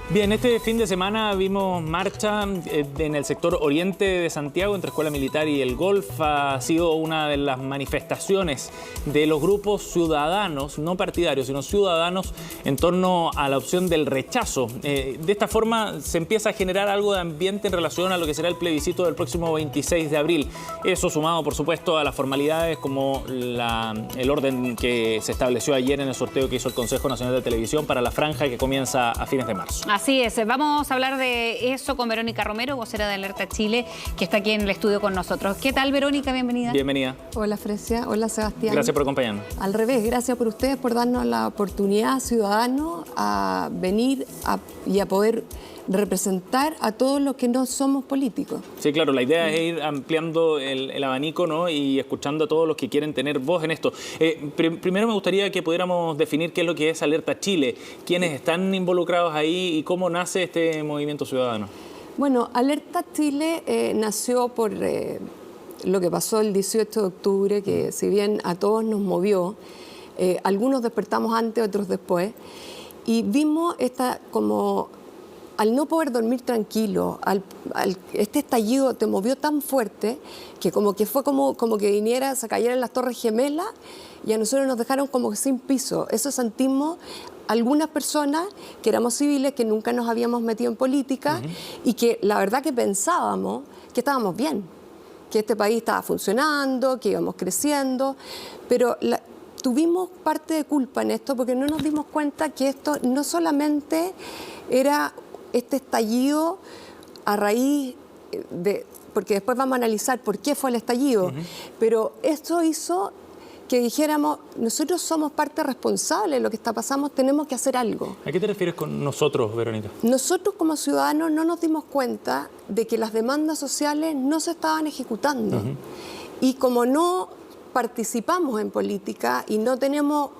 Bien, este fin de semana vimos marcha en el sector oriente de Santiago entre Escuela Militar y el Golf. Ha sido una de las manifestaciones de los grupos ciudadanos, no partidarios, sino ciudadanos, en torno a la opción del rechazo. De esta forma se empieza a generar algo de ambiente en relación a lo que será el plebiscito del próximo 26 de abril. Eso sumado, por supuesto, a las formalidades como el orden que se estableció ayer en el sorteo que hizo el Consejo Nacional de Televisión para la franja que comienza a fines de marzo. Así es, vamos a hablar de eso con Verónica Romero, vocera de Alerta Chile, que está aquí en el estudio con nosotros. ¿Qué tal, Verónica? Bienvenida. Bienvenida. Hola, Frecia. Hola, Sebastián. Gracias por acompañarnos. Al revés, gracias por ustedes por darnos la oportunidad, ciudadanos, a venir y a poder representar a todos los que no somos políticos. Sí, claro, la idea es ir ampliando el abanico, ¿no? Y escuchando a todos los que quieren tener voz en esto. Primero me gustaría que pudiéramos definir qué es lo que es Alerta Chile, quiénes están involucrados ahí y cómo nace este movimiento ciudadano. Bueno, Alerta Chile nació por lo que pasó el 18 de octubre, que si bien a todos nos movió, algunos despertamos antes, otros después, y vimos al no poder dormir tranquilo, este estallido te movió tan fuerte que fue como que se cayeran las Torres Gemelas y a nosotros nos dejaron como sin piso. Eso sentimos algunas personas que éramos civiles, que nunca nos habíamos metido en política y que la verdad que pensábamos que estábamos bien, que este país estaba funcionando, que íbamos creciendo, pero tuvimos parte de culpa en esto porque no nos dimos cuenta que esto no solamente era este estallido a raíz porque después vamos a analizar por qué fue el estallido, pero esto hizo que dijéramos, nosotros somos parte responsable de lo que está pasando, tenemos que hacer algo. ¿A qué te refieres con nosotros, Verónica? Nosotros como ciudadanos no nos dimos cuenta de que las demandas sociales no se estaban ejecutando. Y como no participamos en política y no teníamos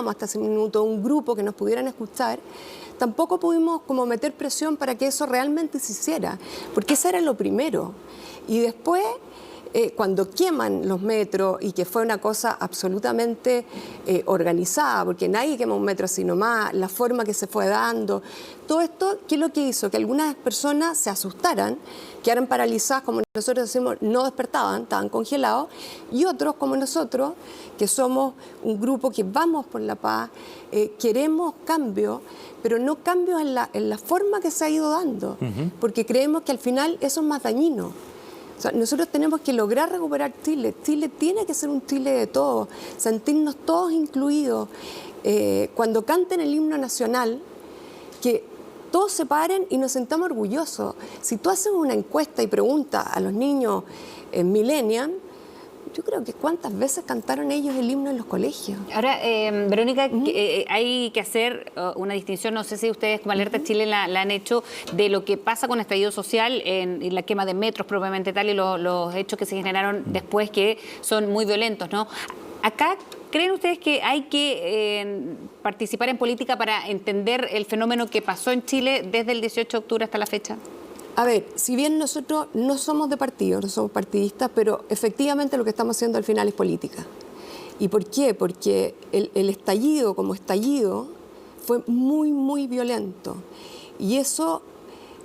hasta ese minuto un grupo que nos pudieran escuchar, tampoco pudimos como meter presión para que eso realmente se hiciera, porque eso era lo primero. Y después, cuando queman los metros, y que fue una cosa absolutamente organizada, porque nadie quema un metro así nomás, la forma que se fue dando, todo esto, ¿qué es lo que hizo? Que algunas personas se asustaran, quedaran paralizadas, como nosotros decimos, no despertaban, estaban congelados, y otros como nosotros, que somos un grupo que vamos por la paz, queremos cambio, pero no cambios en la forma que se ha ido dando, porque creemos que al final eso es más dañino. O sea, nosotros tenemos que lograr recuperar Chile. Chile tiene que ser un Chile de todos, sentirnos todos incluidos. Cuando canten el himno nacional, que todos se paren y nos sentamos orgullosos. Si tú haces una encuesta y preguntas a los niños millennials, yo creo que cuántas veces cantaron ellos el himno en los colegios. Ahora, Verónica, hay que hacer una distinción, no sé si ustedes como Alerta Chile la han hecho, de lo que pasa con estallido social en la quema de metros propiamente tal y los hechos que se generaron después que son muy violentos, ¿no? Acá, ¿creen ustedes que hay que participar en política para entender el fenómeno que pasó en Chile desde el 18 de octubre hasta la fecha? A ver, si bien nosotros no somos de partido, no somos partidistas, pero efectivamente lo que estamos haciendo al final es política. ¿Y por qué? Porque el estallido como estallido fue muy, muy violento. Y eso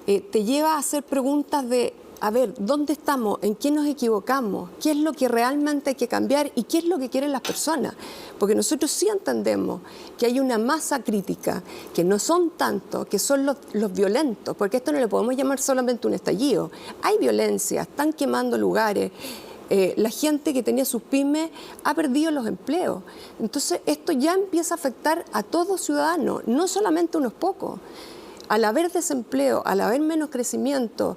te lleva a hacer preguntas de, a ver, ¿dónde estamos? ¿En qué nos equivocamos? ¿Qué es lo que realmente hay que cambiar? ¿Y qué es lo que quieren las personas? Porque nosotros sí entendemos que hay una masa crítica, que no son tantos, que son los violentos, porque esto no le podemos llamar solamente un estallido. Hay violencia, están quemando lugares, la gente que tenía sus pymes ha perdido los empleos. Entonces esto ya empieza a afectar a todo ciudadano, no solamente a unos pocos. Al haber desempleo, al haber menos crecimiento,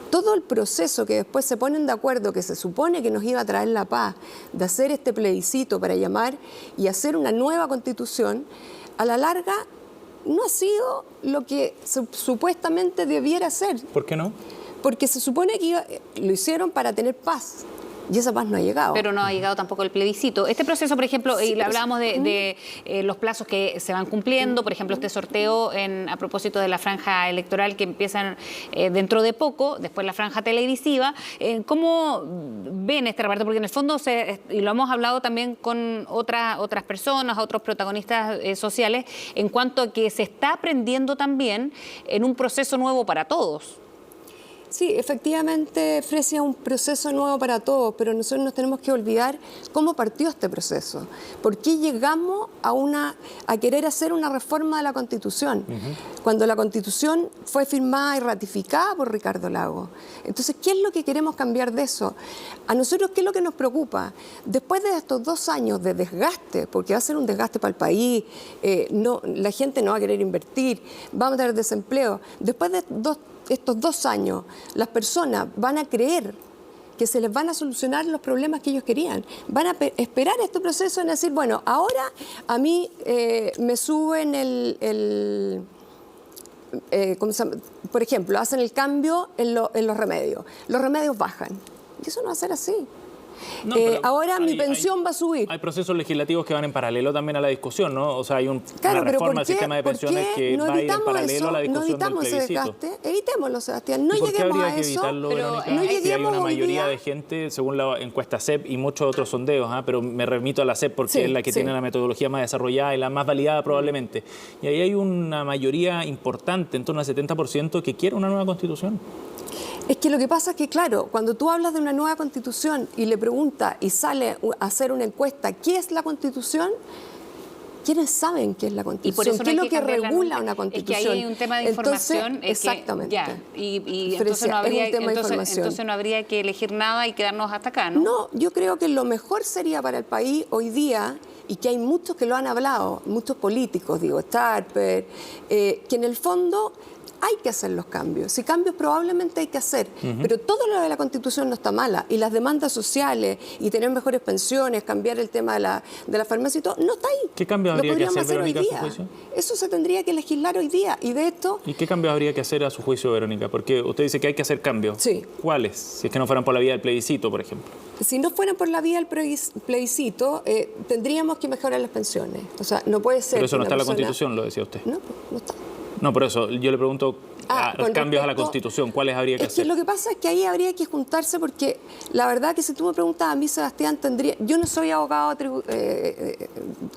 todo el proceso que después se ponen de acuerdo, que se supone que nos iba a traer la paz, de hacer este plebiscito para llamar y hacer una nueva constitución, a la larga no ha sido lo que supuestamente debiera ser. ¿Por qué no? Porque se supone que lo hicieron para tener paz. Y esa paz no ha llegado. Pero no ha llegado tampoco el plebiscito. Este proceso, por ejemplo, y hablábamos de los plazos que se van cumpliendo, por ejemplo, este sorteo a propósito de la franja electoral que empiezan dentro de poco, después la franja televisiva. ¿Cómo ven este reparto? Porque en el fondo, y lo hemos hablado también con otras personas, otros protagonistas sociales, en cuanto a que se está aprendiendo también en un proceso nuevo para todos. Sí, efectivamente, Fresia, es un proceso nuevo para todos, pero nosotros nos tenemos que olvidar cómo partió este proceso. ¿Por qué llegamos a querer hacer una reforma de la Constitución? Cuando la Constitución fue firmada y ratificada por Ricardo Lagos. Entonces, ¿qué es lo que queremos cambiar de eso? A nosotros, ¿qué es lo que nos preocupa? Después de estos 2 años de desgaste, porque va a ser un desgaste para el país, la gente no va a querer invertir, vamos a tener desempleo. Después de estos 2 años, las personas van a creer que se les van a solucionar los problemas que ellos querían. Van a esperar este proceso en decir, bueno, ahora a mí me suben ¿cómo se llama? Por ejemplo, hacen el cambio en los remedios. Los remedios bajan. Y eso no va a ser así. No, ahora mi pensión va a subir. Hay procesos legislativos que van en paralelo también a la discusión, ¿no? O sea, hay una reforma al sistema de pensiones que va a ir en paralelo a la discusión del plebiscito. Evitémoslo, Sebastián. No lleguemos a eso. evitarlo, pero no lleguemos si hay una mayoría día de gente, según la encuesta CEP y muchos otros sondeos, pero me remito a la CEP porque es la que tiene la metodología más desarrollada y la más validada probablemente. Y ahí hay una mayoría importante, en torno al 70%, que quiere una nueva constitución. Es que lo que pasa es que, claro, cuando tú hablas de una nueva constitución y le preguntas y sale a hacer una encuesta, ¿qué es la constitución? ¿Quiénes saben qué es la constitución? Y por eso ¿Qué es lo que regula una constitución? Es que ahí hay un tema de información. Exactamente. Entonces no habría que elegir nada y quedarnos hasta acá, ¿no? No, yo creo que lo mejor sería para el país hoy día, y que hay muchos que lo han hablado, muchos políticos, digo, Starper, que en el fondo hay que hacer los cambios. Si cambios probablemente hay que hacer, pero todo lo de la Constitución no está mala. Y las demandas sociales, y tener mejores pensiones, cambiar el tema de la farmacia y todo, no está ahí. ¿Qué cambios habría que hacer, Verónica, a su juicio? Eso se tendría que legislar hoy día. Y de esto... ¿Y qué cambios habría que hacer a su juicio, Verónica? Porque usted dice que hay que hacer cambios. Sí. ¿Cuáles? Si es que no fueran por la vía del plebiscito, por ejemplo. Si no fueran por la vía del plebiscito, tendríamos que mejorar las pensiones. O sea, no puede ser... Pero eso no está en la Constitución, lo decía usted. No, no está. No, por eso yo le pregunto cambios a la Constitución, ¿cuáles habría que hacer? Lo que pasa es que ahí habría que juntarse porque la verdad que si tú me preguntas a mí, Sebastián, yo no soy abogado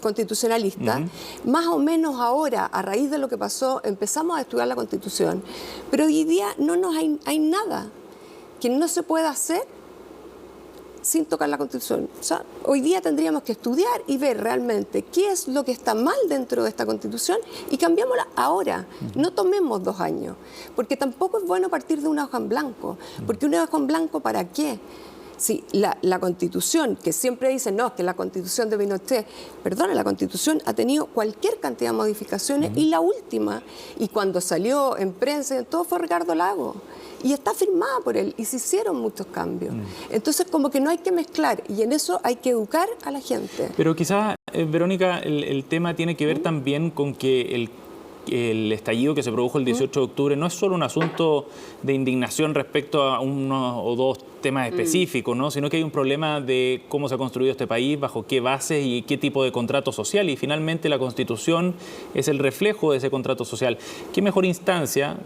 constitucionalista, más o menos ahora, a raíz de lo que pasó, empezamos a estudiar la Constitución, pero hoy día hay nada que no se pueda hacer sin tocar la Constitución. O sea, hoy día tendríamos que estudiar y ver realmente qué es lo que está mal dentro de esta Constitución y cambiámosla ahora. No tomemos 2 años, porque tampoco es bueno partir de una hoja en blanco. Porque una hoja en blanco, ¿para qué? Si la Constitución, que siempre dicen, no, es que la Constitución de Pinochet, perdona, la Constitución ha tenido cualquier cantidad de modificaciones y la última, y cuando salió en prensa y todo, fue Ricardo Lagos. Y está firmada por él, y se hicieron muchos cambios. Entonces, como que no hay que mezclar, y en eso hay que educar a la gente. Pero quizás, Verónica, el tema tiene que ver también con que el estallido que se produjo el 18 de octubre no es solo un asunto de indignación respecto a uno o dos temas específicos, ¿no? Sino que hay un problema de cómo se ha construido este país, bajo qué bases y qué tipo de contrato social. Y finalmente la Constitución es el reflejo de ese contrato social. ¿Qué mejor instancia,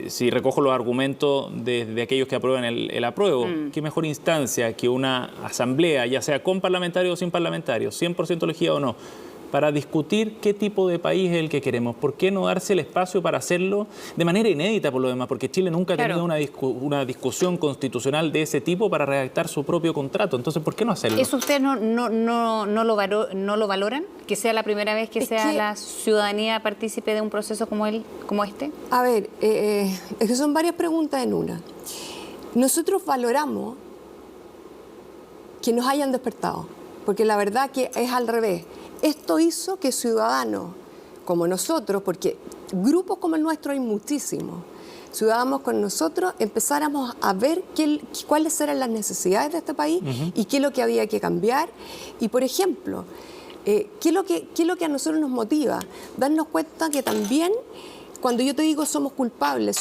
si recojo los argumentos de aquellos que aprueban el apruebo, qué mejor instancia que una asamblea, ya sea con parlamentarios o sin parlamentarios, 100% elegida o no, para discutir qué tipo de país es el que queremos? ¿Por qué no darse el espacio para hacerlo de manera inédita, por lo demás? Porque Chile nunca ha tenido una discusión constitucional de ese tipo para redactar su propio contrato. Entonces, ¿por qué no hacerlo? ¿Eso ustedes no lo valoran? ¿Que sea la primera vez que la ciudadanía partícipe de un proceso como este? A ver, es que son varias preguntas en una. Nosotros valoramos que nos hayan despertado, porque la verdad que es al revés. Esto hizo que ciudadanos como nosotros, porque grupos como el nuestro hay muchísimos, ciudadanos con nosotros empezáramos a ver cuáles eran las necesidades de este país y qué es lo que había que cambiar. Y, por ejemplo, ¿qué es lo que a nosotros nos motiva? Darnos cuenta que también cuando yo te digo somos culpables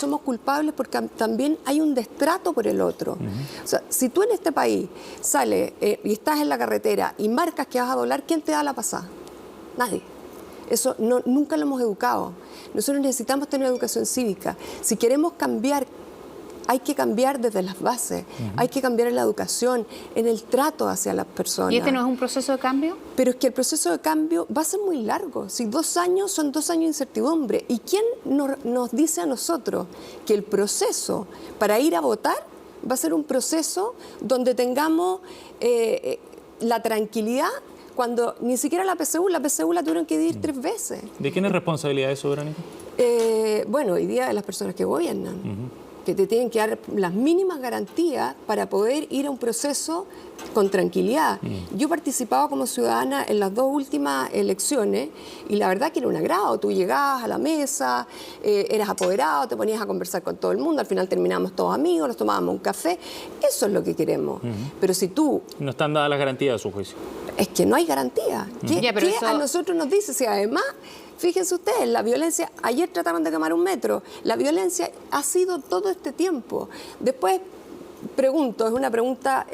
porque también hay un destrato por el otro. O sea, si tú en este país sales y estás en la carretera y marcas que vas a doblar, ¿quién te da la pasada? Nadie. Eso nunca lo hemos educado. Nosotros necesitamos tener educación cívica. Si queremos cambiar, hay que cambiar desde las bases, hay que cambiar en la educación, en el trato hacia las personas. ¿Y este no es un proceso de cambio? Pero es que el proceso de cambio va a ser muy largo. Si 2 años son 2 años de incertidumbre. ¿Y quién nos dice a nosotros que el proceso para ir a votar va a ser un proceso donde tengamos la tranquilidad cuando ni siquiera la PSU la tuvieron que dividir 3 veces? ¿De quién es responsabilidad eso, Verónica? Bueno, hoy día de las personas que gobiernan. Que te tienen que dar las mínimas garantías para poder ir a un proceso con tranquilidad. Yo he participado como ciudadana en las 2 últimas elecciones y la verdad que era un agrado. Tú llegabas a la mesa, eras apoderado, te ponías a conversar con todo el mundo, al final terminábamos todos amigos, nos tomábamos un café. Eso es lo que queremos. Pero si tú... No están dadas las garantías a su juicio. Es que no hay garantía. ¿Qué a nosotros nos dice? Si además... Fíjense ustedes, la violencia, ayer trataron de quemar un metro, la violencia ha sido todo este tiempo. Después, pregunto, es una pregunta,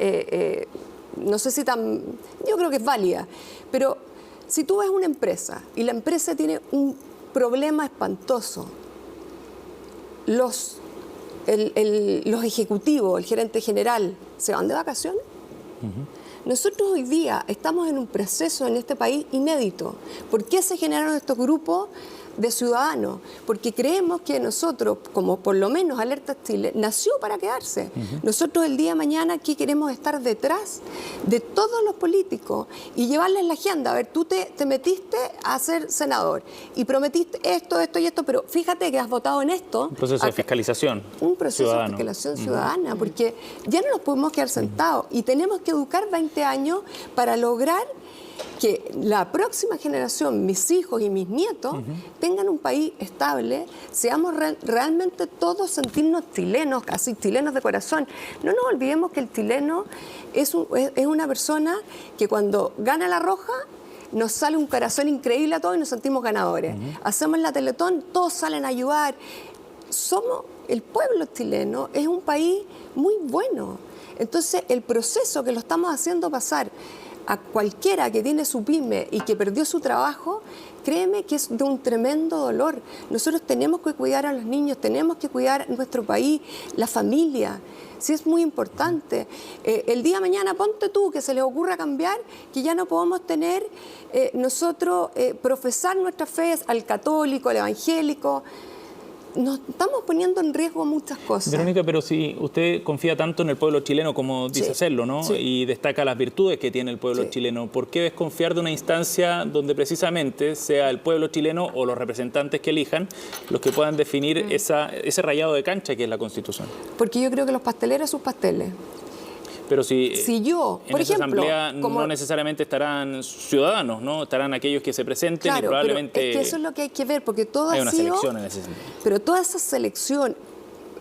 no sé si yo creo que es válida, pero si tú ves una empresa y la empresa tiene un problema espantoso, los ejecutivos, el gerente general, ¿se van de vacaciones? Nosotros hoy día estamos en un proceso en este país inédito. ¿Por qué se generaron estos grupos de ciudadanos? Porque creemos que nosotros, como por lo menos Alerta Chile, nació para quedarse. Nosotros el día de mañana aquí queremos estar detrás de todos los políticos y llevarles la agenda. A ver, tú te metiste a ser senador y prometiste esto y esto, pero fíjate que has votado en esto. Un proceso de fiscalización. Un proceso de fiscalización ciudadana, porque ya no nos podemos quedar sentados y tenemos que educar 20 años para lograr que la próxima generación, mis hijos y mis nietos, tengan un país estable, seamos realmente todos sentirnos chilenos, casi chilenos de corazón. No nos olvidemos que el chileno es una persona que cuando gana la roja, nos sale un corazón increíble a todos y nos sentimos ganadores. Hacemos la Teletón, todos salen a ayudar. El pueblo chileno es un país muy bueno. Entonces, el proceso que lo estamos haciendo pasar a cualquiera que tiene su pyme y que perdió su trabajo, créeme que es de un tremendo dolor. Nosotros tenemos que cuidar a los niños, tenemos que cuidar nuestro país, la familia. Sí, es muy importante. El día de mañana, ponte tú, que se les ocurra cambiar, que ya no podamos tener nosotros profesar nuestra fe al católico, al evangélico. Nos estamos poniendo en riesgo muchas cosas. Verónica, pero si usted confía tanto en el pueblo chileno como dice hacerlo, ¿no? Sí. Y destaca las virtudes que tiene el pueblo chileno, ¿por qué desconfiar de una instancia donde precisamente sea el pueblo chileno o los representantes que elijan los que puedan definir ese rayado de cancha que es la Constitución? Porque yo creo que los pasteleros sus pasteles. Pero si yo, en por esa ejemplo, asamblea no necesariamente estarán ciudadanos, ¿no? Estarán aquellos que se presenten, claro, y probablemente... Pero es que eso es lo que hay que ver, porque todo hay ha una sido... selección en ese sentido. Pero toda esa selección,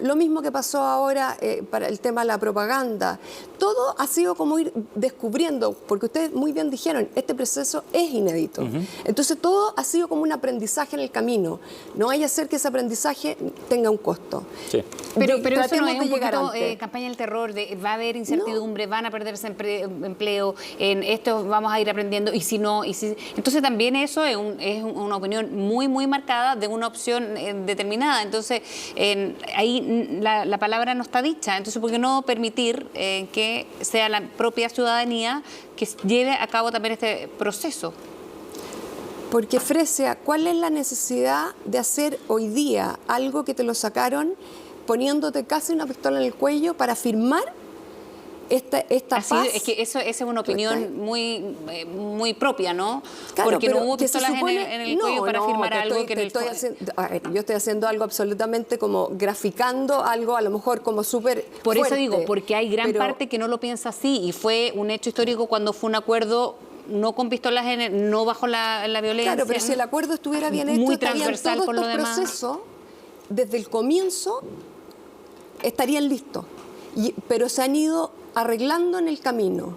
lo mismo que pasó ahora para el tema de la propaganda, todo ha sido como ir descubriendo, porque ustedes muy bien dijeron, este proceso es inédito. Entonces todo ha sido como un aprendizaje en el camino. No hay que hacer que ese aprendizaje tenga un costo. Sí. Pero eso no es un poquito campaña del terror, va a haber incertidumbre, van a perderse empleo, en esto vamos a ir aprendiendo, y si no, entonces también eso es una opinión muy, muy marcada de una opción determinada. Entonces, ahí la palabra no está dicha. Entonces, ¿por qué no permitir que sea la propia ciudadanía que lleve a cabo también este proceso? Porque, Fresia, ¿cuál es la necesidad de hacer hoy día algo que te lo sacaron poniéndote casi una pistola en el cuello para firmar esta paz? Es que esa es una opinión muy propia, ¿no? Claro, porque no hubo pistolas en el cuello para firmar algo que yo estoy haciendo algo absolutamente como graficando algo, a lo mejor como súper Por fuerte, eso digo, porque hay gran parte que no lo piensa así, y fue un hecho histórico cuando fue un acuerdo no con pistolas, no bajo la violencia. Claro, pero si el acuerdo estuviera bien hecho, muy estarían transversal todos por lo estos demás. procesos, desde el comienzo, estarían listos. Pero se han ido arreglando en el camino.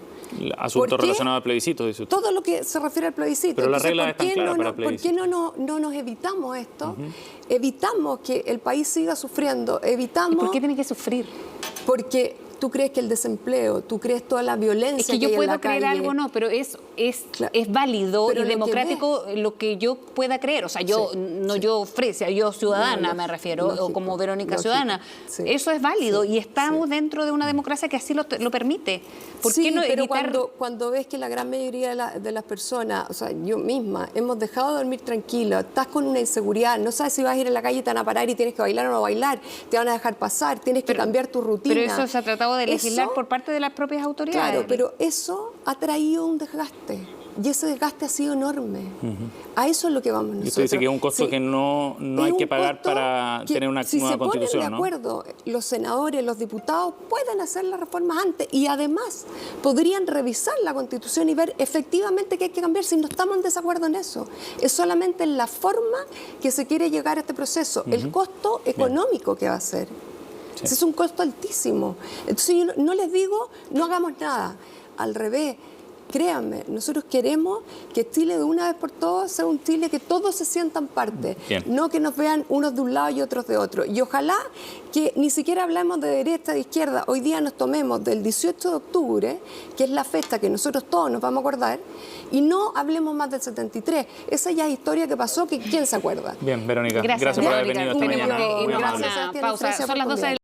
Asunto relacionado al plebiscito, dice usted. Todo lo que se refiere al plebiscito. Pero las reglas ¿por qué están claras para el ¿por qué plebiscito? no nos evitamos esto? Evitamos que el país siga sufriendo, evitamos... ¿Y por qué tiene que sufrir? Porque tú crees que el desempleo, tú crees toda la violencia Es que yo hay en puedo la creer calle. algo, no, pero es Claro. válido Pero y lo que democrático lo que yo pueda creer. O sea, yo, Sí, no sí. yo Fresia, yo ciudadana No, me refiero, lógico, o como Verónica lógico, ciudadana. sí. Eso es válido Sí, y estamos sí. dentro de una democracia que así lo permite. ¿Por Sí, qué no pero evitar...? cuando ves que la gran mayoría de las personas, o sea, yo misma, hemos dejado de dormir tranquilo, estás con una inseguridad, no sabes si vas a ir a la calle y te van a parar y tienes que bailar o no bailar, te van a dejar pasar, tienes que cambiar tu rutina. Pero eso se ha tratado de legislar Eso, por parte de las propias autoridades. Claro, pero eso ha traído un desgaste. Y ese desgaste ha sido enorme. A eso es lo que vamos nosotros. Y usted dice que es un costo Sí. que no hay que pagar para tener una nueva constitución, Si se ponen de acuerdo, los senadores, los diputados pueden hacer las reformas antes y además podrían revisar la constitución y ver efectivamente qué hay que cambiar si no estamos en desacuerdo en eso. Es solamente en la forma que se quiere llegar a este proceso, el costo económico que va a ser. Sí. Ese es un costo altísimo. Entonces yo no les digo, no hagamos nada. Al revés. Créanme, nosotros queremos que Chile de una vez por todas sea un Chile que todos se sientan parte, Bien. no que nos vean unos de un lado y otros de otro. Y ojalá que ni siquiera hablemos de derecha, de izquierda, hoy día nos tomemos del 18 de octubre, que es la fecha que nosotros todos nos vamos a acordar, y no hablemos más del 73. Esa ya es historia que pasó, que ¿quién se acuerda? Bien, Verónica, Gracias gracias por haber Verónica. venido esta Tenemos mañana. que Muy irnos a amable. una Sebastián, pausa. gracias Son por las 12 de la